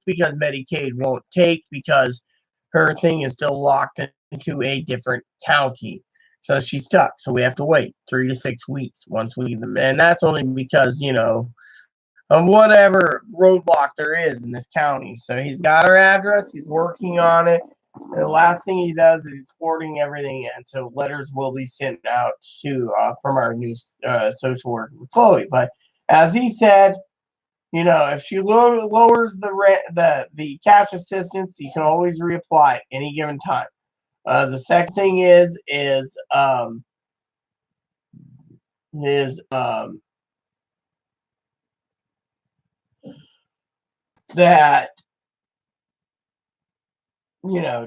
because Medicaid won't take because her thing is still locked into a different county. So she's stuck. So we have to wait 3 to 6 weeks once we, and that's only because, of whatever roadblock there is in this county. So he's got her address. He's working on it. And the last thing he does is he's forwarding everything in. So letters will be sent out to from our new social worker, Chloe. But as he said, if she lowers the rent, the cash assistance, you can always reapply at any given time. The second thing is that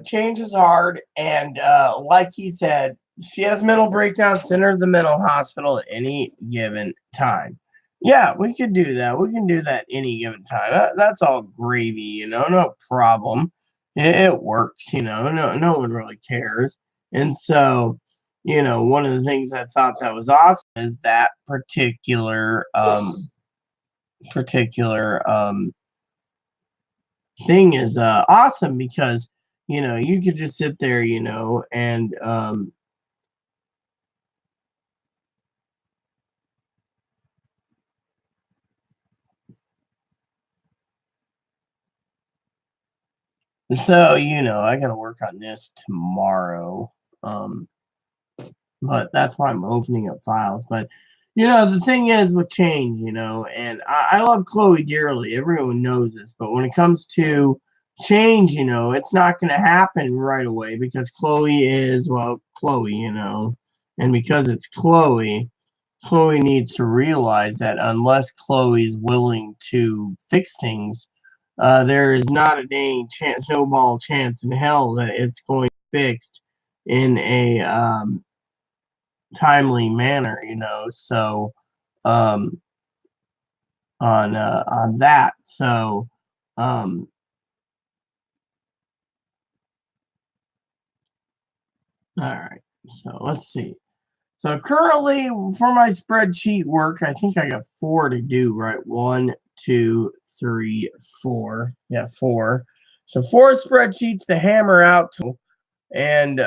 change is hard, and like he said, she has mental breakdowns, send her to the mental hospital at any given time. Yeah, we could do that. We can do that any given time. That's all gravy, no problem. It works, no one really cares. And so, one of the things I thought that was awesome is that particular thing is awesome because you could just sit there, and so I gotta work on this tomorrow. But that's why I'm opening up files. But the thing is with change, and I love Chloe dearly. Everyone knows this, but when it comes to change, it's not going to happen right away because Chloe is, well, Chloe, and because it's Chloe needs to realize that unless Chloe's willing to fix things, there is not a dang chance, snowball chance in hell that it's going to be fixed in a timely manner, so on that. So all right, so let's see. So currently for my spreadsheet work, I think I got 4 to do, right? 1, 2, 3, 4. Yeah, 4. So 4 spreadsheets to hammer out to, and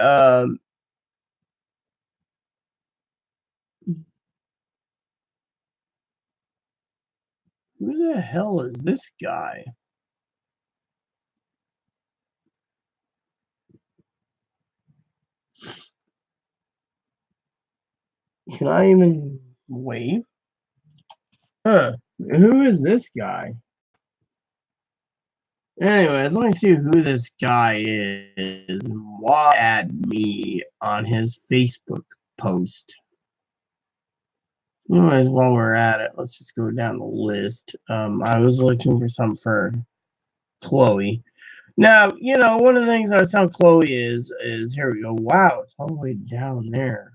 who the hell is this guy? Can I even wave? Huh. Who is this guy? Anyways, let me see who this guy is and why add me on his Facebook post. Anyways, while we're at it, let's just go down the list. I was looking for something for Chloe. Now, one of the things I was telling Chloe is here we go. Wow, it's all the way down there.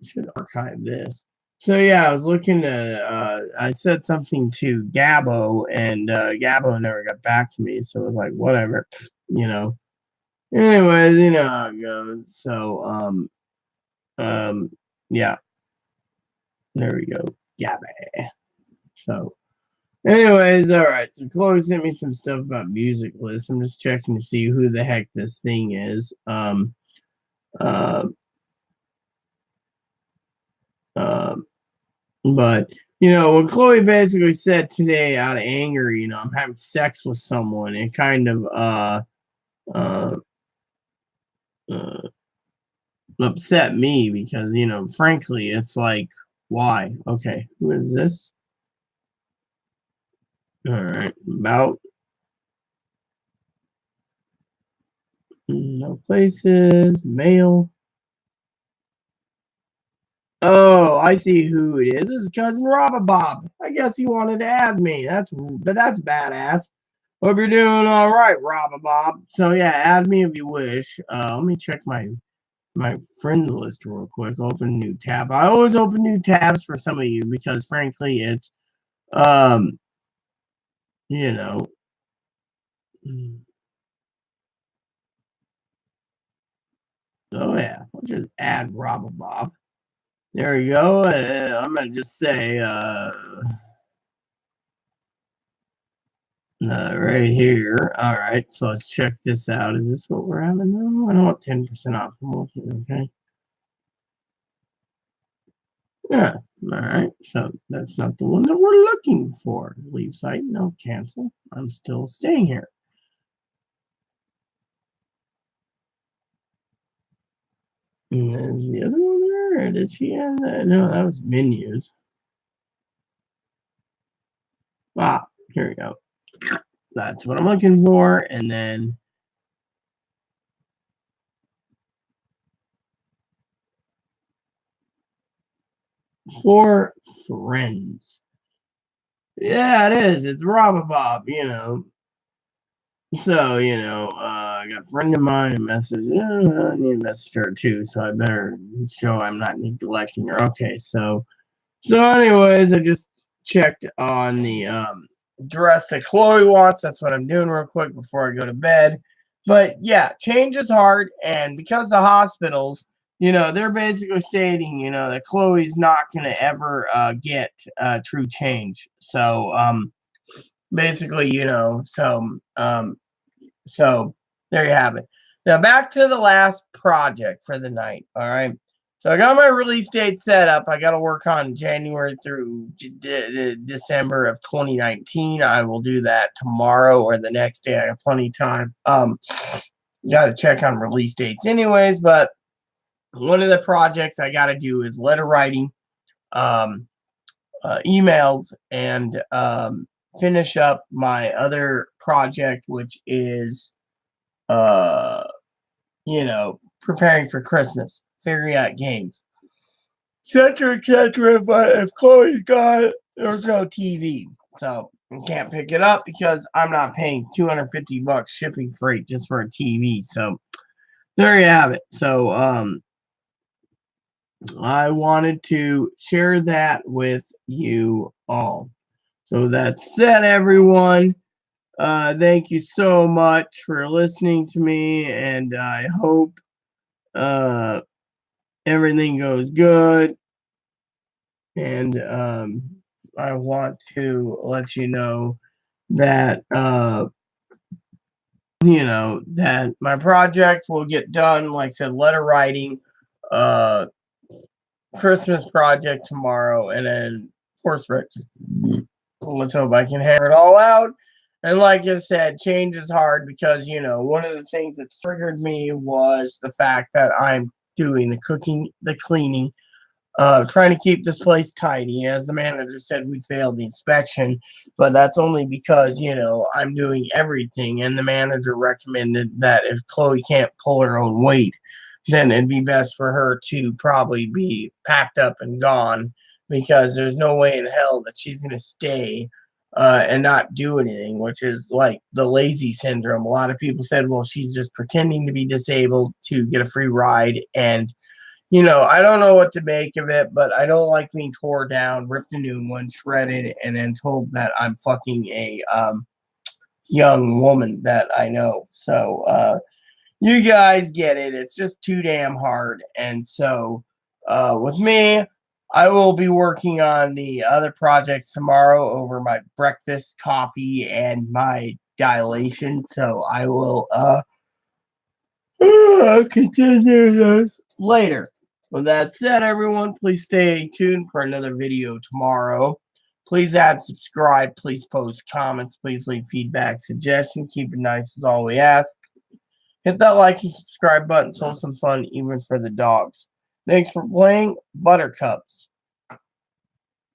Should archive this. So yeah, I was looking to. I said something to Gabo, and Gabo never got back to me. So it was like, whatever, Anyways, you know how it goes. So yeah. There we go, Gabby. So, anyways, all right. So Chloe sent me some stuff about music lists. I'm just checking to see who the heck this thing is. But when Chloe basically said today out of anger, I'm having sex with someone, it kind of upset me because frankly, it's like, why? Okay, who is this? All right, about no places, mail. Oh, I see who it is. This is cousin Bob. I guess he wanted to add me. That's badass. Hope you're doing all right, Bob. So yeah, add me if you wish. Let me check my friends list real quick. Open a new tab. I always open new tabs for some of you because frankly it's you know oh yeah, let's just add Bob. There you go. I'm gonna just say right here. All right, so let's check this out. Is this what we're having now? I don't want 10% off. Okay. Yeah. All right. So that's not the one that we're looking for. Leave site. No, cancel. I'm still staying here. And there's the other one there. Or did she have that? No, that was menus. Ah, here we go. That's what I'm looking for. And then for friends. Yeah, it is. It's Robobob, So, I got a friend of mine who messaged, I need to message her too, so I better show I'm not neglecting her. Okay, so anyways, I just checked on the dress that Chloe wants. That's what I'm doing real quick before I go to bed. But yeah, change is hard, and because the hospitals, they're basically stating, that Chloe's not gonna ever get true change. So basically, so there you have it. Now back to the last project for the night. All right. So I got my release date set up. I got to work on January through December of 2019. I will do that tomorrow or the next day. I have plenty of time. Got to check on release dates anyways, but one of the projects I got to do is letter writing, emails, and finish up my other project, which is preparing for Christmas, figuring out games, etc., etc. But if Chloe's gone, there's no TV, so I can't pick it up because I'm not paying $250 shipping freight just for a TV. So there you have it. So I wanted to share that with you all. So that said, everyone, thank you so much for listening to me, and I hope everything goes good. And I want to let you know that that my projects will get done. Like I said, letter writing, Christmas project tomorrow, and then course breaks. Let's hope I can hammer it all out. And like I said, change is hard because, one of the things that triggered me was the fact that I'm doing the cooking, the cleaning, trying to keep this place tidy. As the manager said, we failed the inspection, but that's only because, I'm doing everything. And the manager recommended that if Chloe can't pull her own weight, then it'd be best for her to probably be packed up and gone, because there's no way in hell that she's going to stay and not do anything, which is like the lazy syndrome. A lot of people said, well, she's just pretending to be disabled to get a free ride. And, I don't know what to make of it, but I don't like being tore down, ripped a new one, shredded, and then told that I'm fucking a young woman that I know. So, you guys get it. It's just too damn hard. And so, with me, I will be working on the other projects tomorrow over my breakfast, coffee, and my dilation. So I will continue this later. With that said, everyone, please stay tuned for another video tomorrow. Please add, subscribe. Please post comments. Please leave feedback, suggestions. Keep it nice is all we ask. Hit that like and subscribe button so some fun even for the dogs. Thanks for playing, Buttercups.